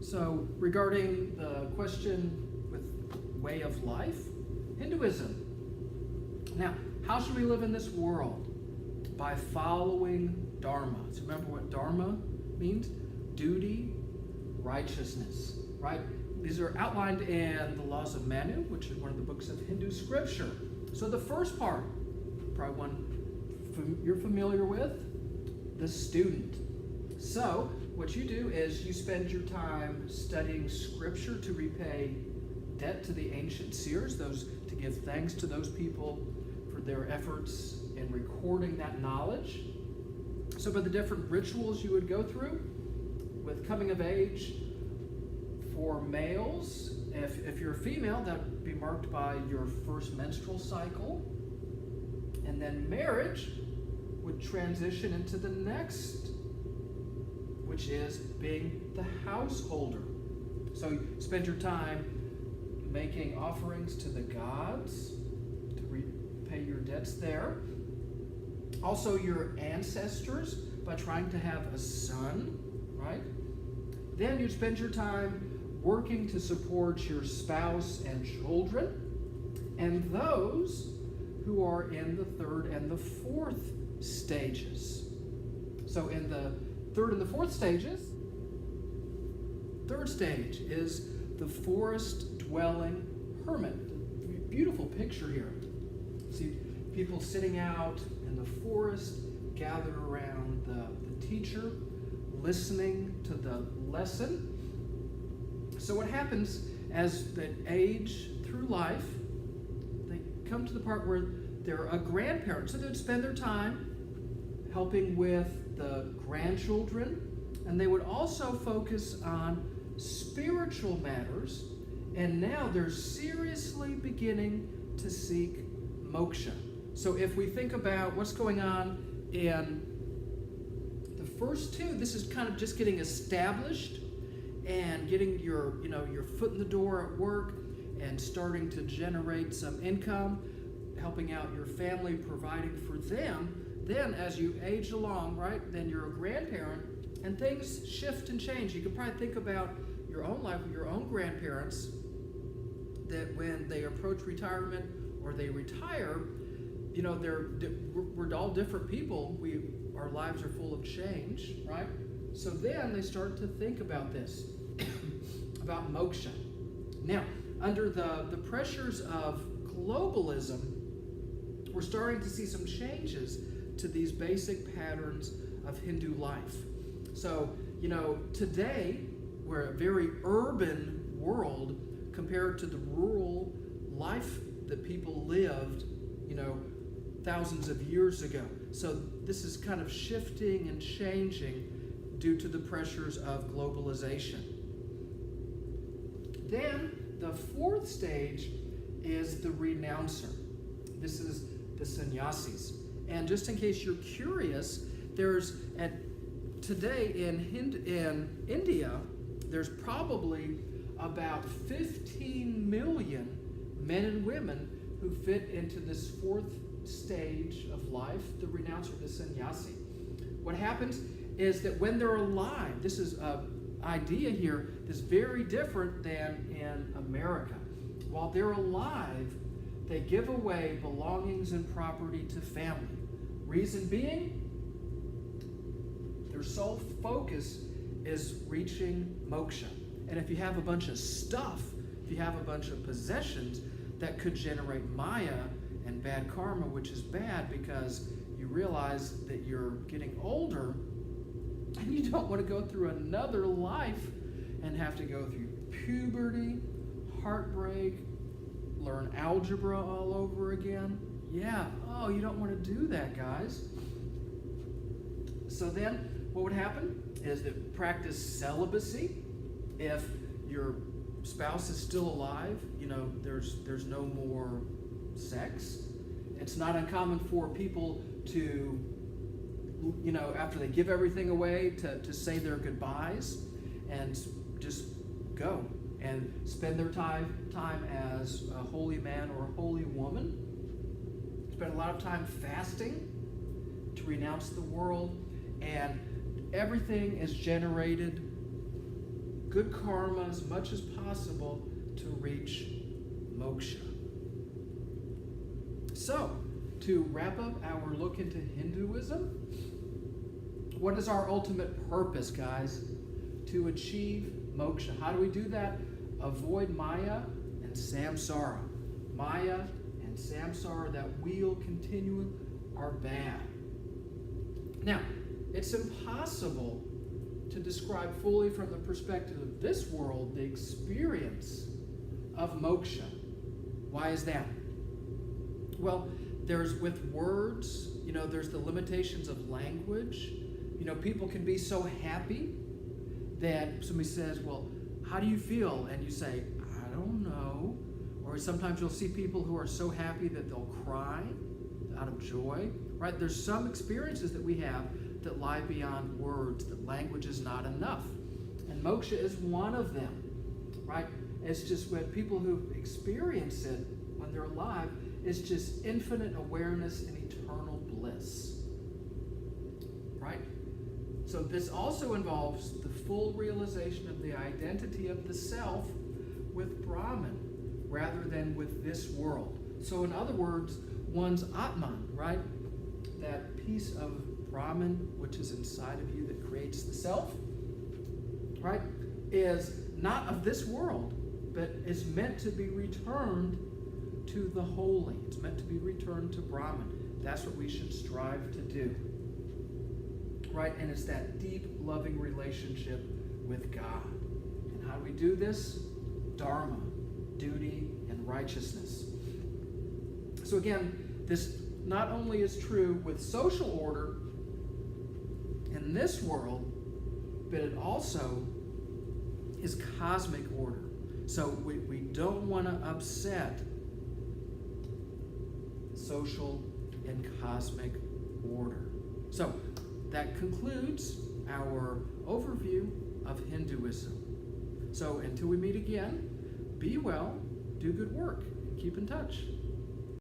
So, regarding the question with way of life, Hinduism. Now, how should we live in this world? By following Dharma. So remember what Dharma means? Duty, righteousness, right? These are outlined in the Laws of Manu, which is one of the books of Hindu scripture. So the first part, probably one you're familiar with, the student. So what you do is you spend your time studying scripture to repay debt to the ancient seers, those to give thanks to those people for their efforts in recording that knowledge. So by the different rituals you would go through with coming of age for males, if you're a female, that would be marked by your first menstrual cycle. And then marriage would transition into the next, which is being the householder. So you spend your time making offerings to the gods to repay your debts there. Also your ancestors by trying to have a son, right? Then you spend your time working to support your spouse and children, and those who are in the third and the fourth stages. So in the third and the fourth stages, third stage is the forest-dwelling hermit. Beautiful picture here. See people sitting out in the forest, gathered around the teacher, listening to the lesson. So what happens as they age through life, they come to the part where they're a grandparent. So they'd spend their time helping with the grandchildren, and they would also focus on spiritual matters, and now they're seriously beginning to seek moksha. So if we think about what's going on in the first two, this is kind of just getting established and getting your foot in the door at work and starting to generate some income, helping out your family, providing for them. Then as you age along, right, then you're a grandparent and things shift and change. You can probably think about your own life with your own grandparents, that when they approach retirement or they retire, we're all different people. Our lives are full of change, right? So then they start to think about this, about moksha. Now, under the pressures of globalism, we're starting to see some changes to these basic patterns of Hindu life. So, today we're a very urban world compared to the rural life that people lived, thousands of years ago. So this is kind of shifting and changing due to the pressures of globalization. Then the fourth stage is the renouncer. This is the sannyasis. And just in case you're curious, today in India, there's probably about 15 million men and women who fit into this fourth stage of life, the renouncer, the sannyasi. What happens is that when they're alive, this is an idea here that's very different than in America. While they're alive, they give away belongings and property to family. Reason being, their sole focus is reaching moksha. And if you have a bunch of stuff, if you have a bunch of possessions, that could generate maya and bad karma, which is bad because you realize that you're getting older and you don't want to go through another life and have to go through puberty, heartbreak, learn algebra all over again. Yeah, you don't want to do that, guys. So then what would happen is that practice celibacy. If your spouse is still alive, there's no more sex. It's not uncommon for people to, after they give everything away, to say their goodbyes and just go and spend their time as a holy man or a holy woman. Spend a lot of time fasting to renounce the world, and everything is generated good karma as much as possible to reach moksha. So, to wrap up our look into Hinduism, what is our ultimate purpose, guys? To achieve moksha. How do we do that? Avoid Maya and samsara. Maya and samsara, that wheel continuing, are bad. Now, it's impossible to describe fully from the perspective of this world the experience of moksha. Why is that? Well, there's with words, there's the limitations of language. People can be so happy that somebody says, well, how do you feel? And you say, I don't know. Or sometimes you'll see people who are so happy that they'll cry out of joy, right? There's some experiences that we have that lie beyond words, that language is not enough. And moksha is one of them, right? It's just when people who experience it when they're alive, it's just infinite awareness and eternal bliss, right? So this also involves the full realization of the identity of the self with Brahman rather than with this world. So in other words, one's Atman, right? That piece of Brahman which is inside of you that creates the self, right? Is not of this world, but is meant to be returned to the holy. It's meant to be returned to Brahman. That's what we should strive to do. Right? And it's that deep, loving relationship with God. And how do we do this? Dharma, duty, and righteousness. So again, this not only is true with social order in this world, but it also is cosmic order. So we don't want to upset social and cosmic order. So that concludes our overview of Hinduism. So until we meet again, be well, do good work, and keep in touch.